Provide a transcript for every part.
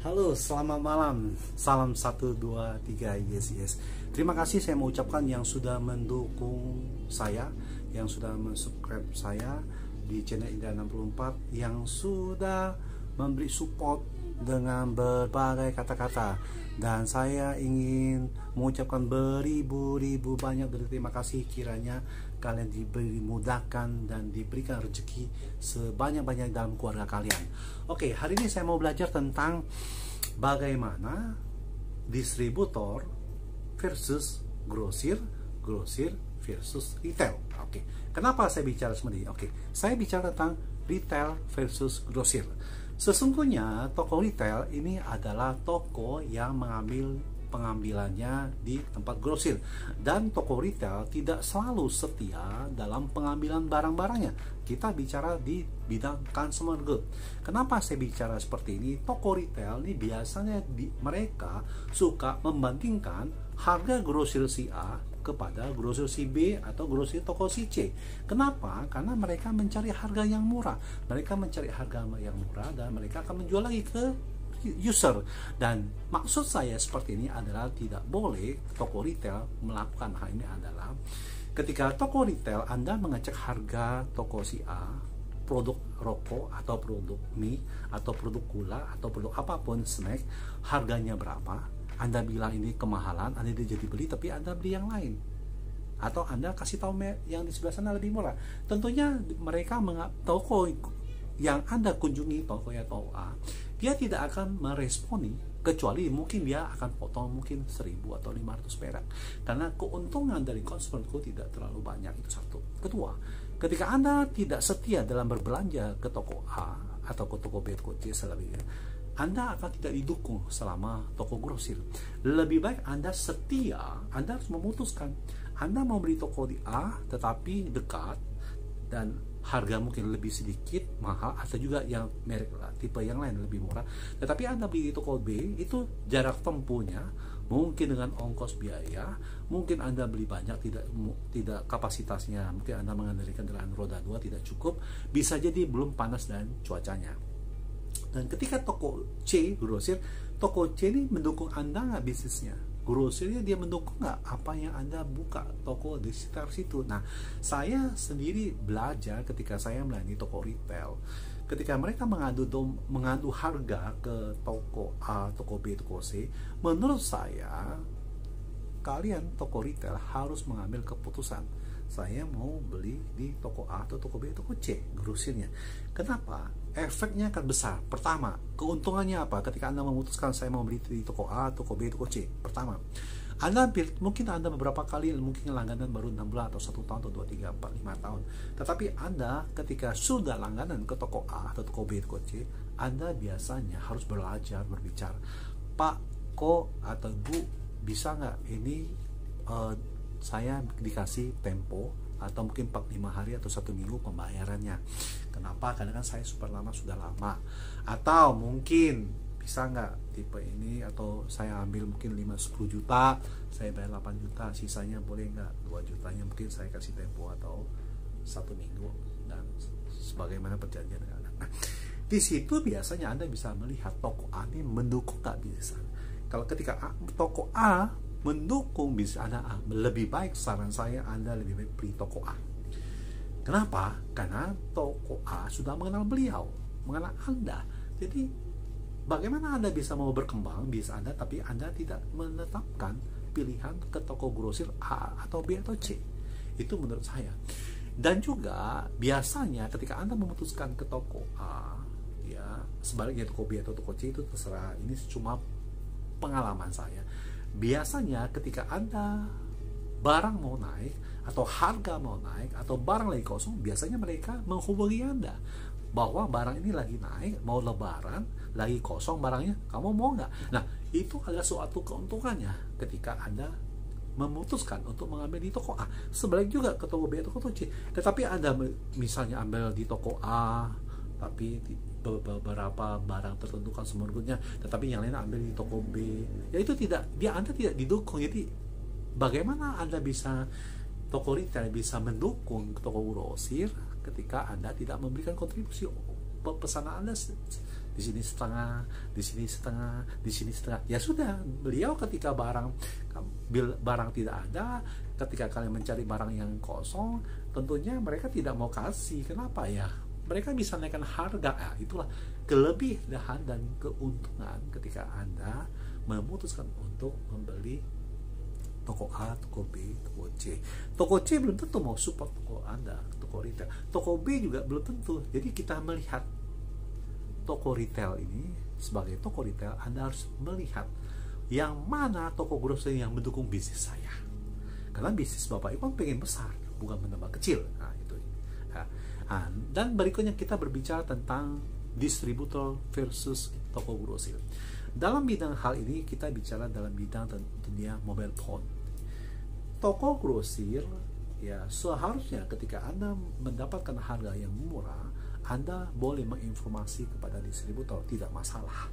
Halo, selamat malam. Salam 1, 2, 3, yes, yes. Terima kasih saya mau ucapkan yang sudah mendukung saya, yang sudah subscribe saya di channel Indra 64, yang sudah memberi support dengan berbagai kata-kata. Dan saya ingin mengucapkan beribu-ribu banyak terima kasih, kiranya kalian diberi mudahkan dan diberikan rezeki sebanyak-banyak dalam keluarga kalian. Oke, hari ini saya mau belajar tentang bagaimana distributor versus grosir, grosir versus retail. Oke, kenapa saya bicara seperti ini? Oke, saya bicara tentang retail versus grosir. Sesungguhnya toko retail ini adalah toko yang mengambil pengambilannya di tempat grosir, dan toko retail tidak selalu setia dalam pengambilan barang-barangnya. Kita bicara di bidang consumer good. Kenapa saya bicara seperti ini? Toko retail ini biasanya mereka suka membandingkan harga grosir si A kepada grosir si B atau grosir toko si C. Kenapa? Karena mereka mencari harga yang murah. Mereka mencari harga yang murah dan mereka akan menjual lagi ke user. Dan maksud saya seperti ini adalah tidak boleh toko retail melakukan hal ini. Adalah ketika toko retail Anda mengecek harga toko si A, produk rokok atau produk mie atau produk gula atau produk apapun snack, harganya berapa, Anda bilang ini kemahalan, Anda tidak jadi beli, tapi Anda beli yang lain. Atau Anda kasih tahu yang di sebelah sana lebih murah. Tentunya mereka toko yang Anda kunjungi, toko ya toko A, dia tidak akan meresponi, kecuali mungkin dia akan potong mungkin 1.000 atau 500 perak. Karena keuntungan dari konsumenku tidak terlalu banyak, itu satu. Kedua, ketika Anda tidak setia dalam berbelanja ke toko A atau ke toko B, toko C selebihnya, Anda akan tidak didukung selama toko grosir. Lebih baik Anda setia, Anda harus memutuskan. Anda mau beli toko di A tetapi dekat dan harga mungkin lebih sedikit mahal, atau juga yang merek tipe yang lain lebih murah, tetapi Anda beli di toko B, itu jarak tempuhnya mungkin dengan ongkos biaya, mungkin Anda beli banyak, tidak kapasitasnya, mungkin Anda mengandalkan kendaraan roda 2 tidak cukup, bisa jadi belum panas dan cuacanya. Dan ketika toko C, grosir, toko C ini mendukung Anda nggak bisnisnya? Grosirnya dia mendukung nggak apa yang Anda buka toko di sekitar situ? Nah, saya sendiri belajar ketika saya melayani toko retail. Ketika mereka mengadu harga ke toko A, toko B, toko C, menurut saya kalian toko retail harus mengambil keputusan. Saya mau beli di toko A atau toko B, toko C, grosirnya. Kenapa? Efeknya akan besar. Pertama, keuntungannya apa? Ketika Anda memutuskan saya mau beli di toko A, toko B, toko C. Pertama, mungkin Anda beberapa kali mungkin langganan baru 6 bulan atau 1 tahun atau 2, 3, 4, 5 tahun. Tetapi Anda ketika sudah langganan ke toko A atau toko B, toko C, Anda biasanya harus belajar berbicara. Pak, kok atau Bu, bisa nggak ini saya dikasih tempo atau mungkin 4-5 hari atau 1 minggu pembayarannya. Kenapa? Karena kan saya super lama, sudah lama. Atau mungkin bisa nggak tipe ini, atau saya ambil mungkin 5-10 juta, saya bayar 8 juta, sisanya boleh nggak 2 jutanya mungkin saya kasih tempo atau 1 minggu, dan sebagaimana perjanjian dengan Anda. Nah, di situ biasanya Anda bisa melihat toko A ini mendukung nggak bisnis. Kalau ketika toko A mendukung bisnis Anda, lebih baik saran saya Anda lebih baik beli toko A. Kenapa? Karena toko A sudah mengenal beliau, mengenal Anda. Jadi bagaimana Anda bisa mau berkembang bisnis Anda tapi Anda tidak menetapkan pilihan ke toko grosir A atau B atau C? Itu menurut saya. Dan juga biasanya ketika Anda memutuskan ke toko A, ya sebaliknya toko B atau toko C itu terserah, ini cuma pengalaman saya. Biasanya ketika Anda barang mau naik atau harga mau naik atau barang lagi kosong, biasanya mereka menghubungi Anda bahwa barang ini lagi naik, mau lebaran, lagi kosong barangnya, kamu mau nggak? Nah, itu adalah suatu keuntungannya ketika Anda memutuskan untuk mengambil di toko A. Sebalik juga ke toko B atau toko C. Tetapi Anda misalnya ambil di toko A, tapi beberapa barang tertentu kan semuanya, tetapi yang lain ambil di toko B, ya itu Anda tidak didukung. Jadi bagaimana Anda bisa, toko retail bisa mendukung toko grosir ketika Anda tidak memberikan kontribusi pesanan Anda di sini setengah, di sini setengah, di sini setengah. Ya sudah, beliau ketika barang tidak ada, ketika kalian mencari barang yang kosong, tentunya mereka tidak mau kasih. Kenapa ya? Mereka bisa naikkan harga. Ya, itulah kelebihan dan keuntungan ketika Anda memutuskan untuk membeli toko A, toko B, toko C. Toko C belum tentu mau support toko Anda, toko retail. Toko B juga belum tentu. Jadi kita melihat toko retail ini sebagai toko retail, Anda harus melihat yang mana toko grocery yang mendukung bisnis saya. Karena bisnis Bapak Ibu pengen besar, bukan menambah kecil. Nah, itu. Dan berikutnya kita berbicara tentang distributor versus toko grosir. Dalam bidang hal ini kita bicara dalam bidang tentunya mobile phone. Toko grosir ya seharusnya ketika Anda mendapatkan harga yang murah, Anda boleh menginformasi kepada distributor, tidak masalah.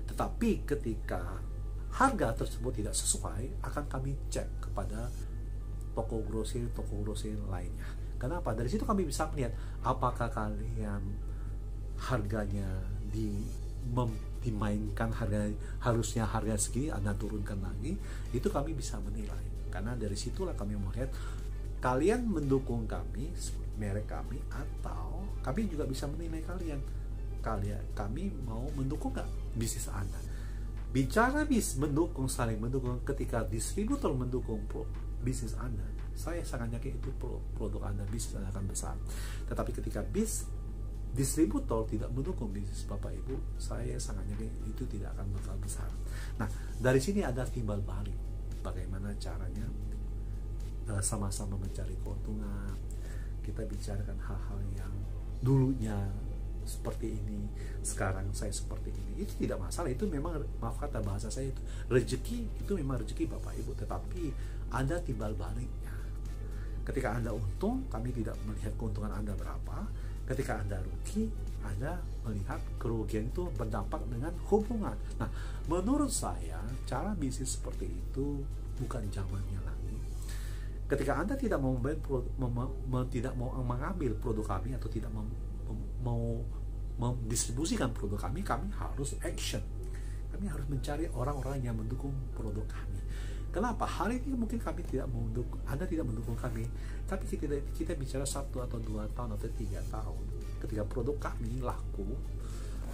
Tetapi ketika harga tersebut tidak sesuai, akan kami cek kepada toko grosir lainnya. Kenapa? Dari situ kami bisa melihat apakah kalian harganya dimainkan, harusnya harga segini Anda turunkan lagi, itu kami bisa menilai. Karena dari situlah kami melihat kalian mendukung kami, merek kami, atau kami juga bisa menilai kami mau mendukung nggak bisnis Anda. Bicara mendukung, saling mendukung, ketika distributor mendukung bisnis Anda, saya sangat yakin itu produk Anda, bisnis Anda akan besar. Tetapi ketika distributor tidak mendukung bisnis Bapak Ibu, saya sangat yakin itu tidak akan bakal besar. Nah, dari sini ada timbal balik. Bagaimana caranya sama-sama mencari keuntungan. Kita bicarakan hal-hal yang dulunya seperti ini, sekarang saya seperti ini. Itu tidak masalah, itu memang, maaf kata bahasa saya, itu rezeki, itu memang rezeki Bapak Ibu. Tetapi ada timbal baliknya. Ketika Anda untung, kami tidak melihat keuntungan Anda berapa. Ketika Anda rugi, Anda melihat kerugian itu berdampak dengan hubungan. Nah, menurut saya cara bisnis seperti itu bukan zamannya lagi. Ketika Anda tidak mau mengambil produk kami atau tidak mau mendistribusikan produk kami harus action. Kami harus mencari orang-orang yang mendukung produk kami. Kenapa? Hal ini mungkin kami tidak mendukung, Anda tidak mendukung kami, tapi kita bicara 1 atau 2 tahun atau 3 tahun. Ketika produk kami laku,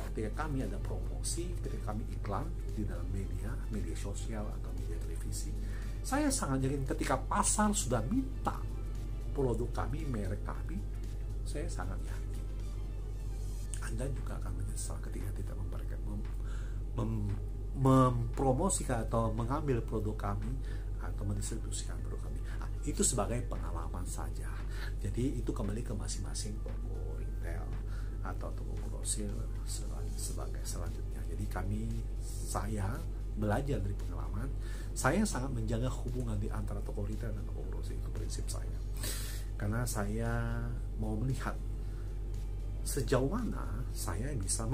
ketika kami ada promosi, ketika kami iklan di dalam media sosial atau media televisi, saya sangat yakin ketika pasar sudah minta produk kami, merek kami, saya sangat yakin Anda juga akan menyesal ketika tidak mempromosikan atau mengambil produk kami atau mendistribusikan produk kami. Nah, itu sebagai pengalaman saja. Jadi itu kembali ke masing-masing toko retail atau toko grosir sebagai selanjutnya. Jadi saya belajar dari pengalaman. Saya sangat menjaga hubungan di antara toko retail dan toko grosir, itu prinsip saya. Karena saya mau melihat sejauh mana saya bisa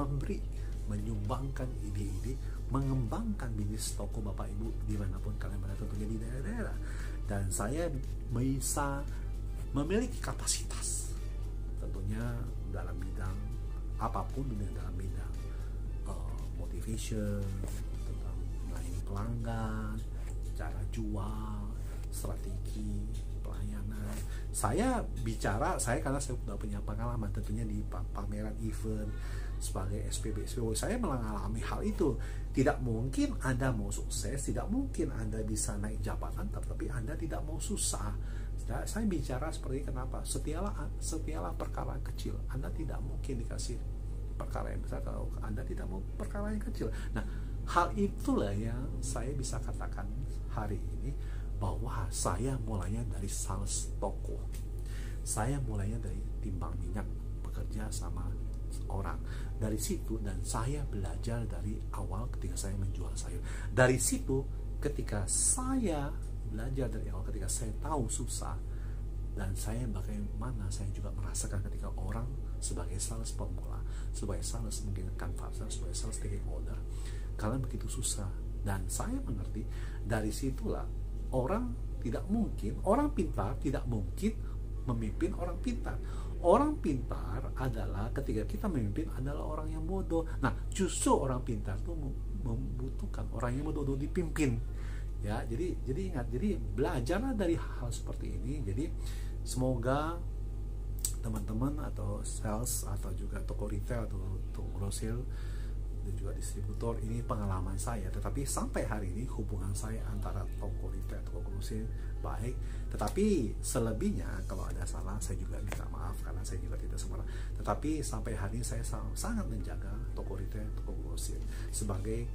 menyumbangkan ide-ide, mengembangkan bisnis toko Bapak Ibu dimanapun kalian berada, tentunya di daerah-daerah. Dan saya bisa memiliki kapasitas tentunya dalam bidang apapun, dalam bidang motivation, tentang melayani pelanggan, cara jual, strategi pelayanan. Saya karena saya sudah punya pengalaman tentunya di pameran event sebagai SPB, saya mengalami hal itu. Tidak mungkin Anda mau sukses, tidak mungkin Anda bisa naik jabatan, tetapi Anda tidak mau susah. Saya bicara seperti kenapa? Setialah perkara kecil. Anda tidak mungkin dikasih perkara yang besar kalau Anda tidak mau perkara yang kecil. Nah, hal itulah yang saya bisa katakan hari ini, bahwa saya mulainya dari sales toko. Saya mulainya dari timbang minyak, bekerja sama orang. Dari situ, dan saya belajar dari awal ketika saya menjual sayur. Dari situ, ketika saya belajar dari awal, ketika saya tahu susah, dan saya bagaimana saya juga merasakan ketika orang sebagai sales pemula, sebagai sales mungkin kanvas, sebagai sales stakeholder, kalian begitu susah. Dan saya mengerti, dari situlah orang pintar tidak mungkin memimpin orang pintar. orang pintar adalah ketika kita memimpin adalah orang yang bodoh. Nah, justru orang pintar tuh membutuhkan orang yang bodoh untuk dipimpin. Ya, jadi ingat, jadi belajarlah dari hal seperti ini. Jadi semoga teman-teman atau sales atau juga toko retail atau toko grosir dan juga distributor, ini pengalaman saya, tetapi sampai hari ini hubungan saya antara toko retail, toko grosir baik, tetapi selebihnya kalau ada salah saya juga minta maaf karena saya juga tidak sempurna, tetapi sampai hari ini saya sangat menjaga toko retail, toko grosir sebagai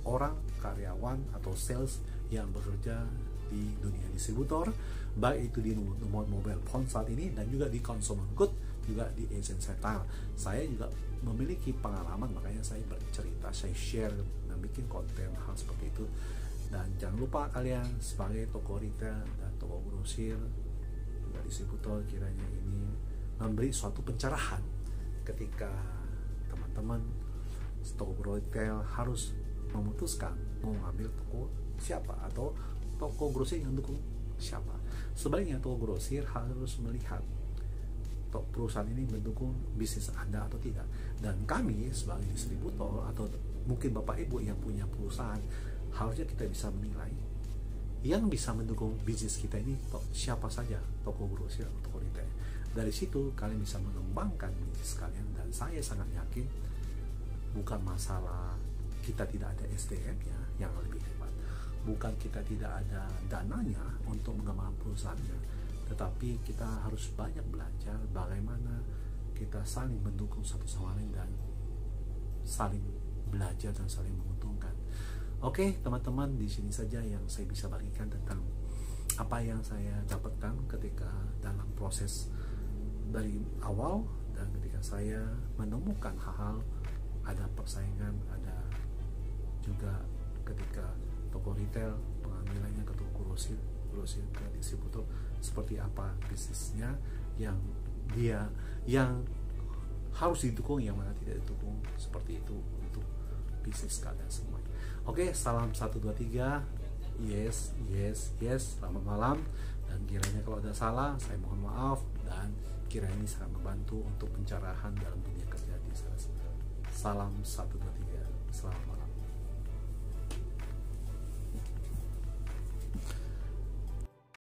orang karyawan atau sales yang bekerja di dunia distributor, baik itu di nomor mobile phone saat ini dan juga di consumer good, juga di agent retail. Saya juga memiliki pengalaman, makanya saya bercerita, saya share dan bikin konten hal seperti itu. Dan jangan lupa kalian sebagai toko retail dan toko grosir juga distributor, kiranya ini memberi suatu pencerahan ketika teman-teman toko retail harus memutuskan mau ngambil toko siapa atau toko grosir yang dukung siapa. Sebaliknya toko grosir harus melihat perusahaan ini mendukung bisnis Anda atau tidak. Dan kami sebagai distributor atau mungkin Bapak Ibu yang punya perusahaan, harusnya kita bisa menilai yang bisa mendukung bisnis kita ini siapa saja, toko grosir atau toko retail. Dari situ kalian bisa mengembangkan bisnis kalian, dan saya sangat yakin bukan masalah kita tidak ada SDM-nya yang lebih hebat, bukan kita tidak ada dananya untuk mengembangkan perusahaannya, tetapi kita harus banyak belajar bagaimana kita saling mendukung satu sama lain dan saling belajar dan saling menguntungkan. Oke, teman-teman, di sini saja yang saya bisa bagikan tentang apa yang saya dapatkan ketika dalam proses dari awal dan ketika saya menemukan hal-hal, ada persaingan, ada juga ketika toko retail pengambilannya ke toko grosir ke distributor, seperti apa bisnisnya yang harus didukung, yang mana tidak didukung, seperti itu untuk bisnis kalian semua. Oke, salam 123. Yes, selamat malam, dan kiranya kalau ada salah saya mohon maaf, dan kiranya ini sangat membantu untuk pencerahan dalam dunia kerja di sana. Salam 123, selamat malam.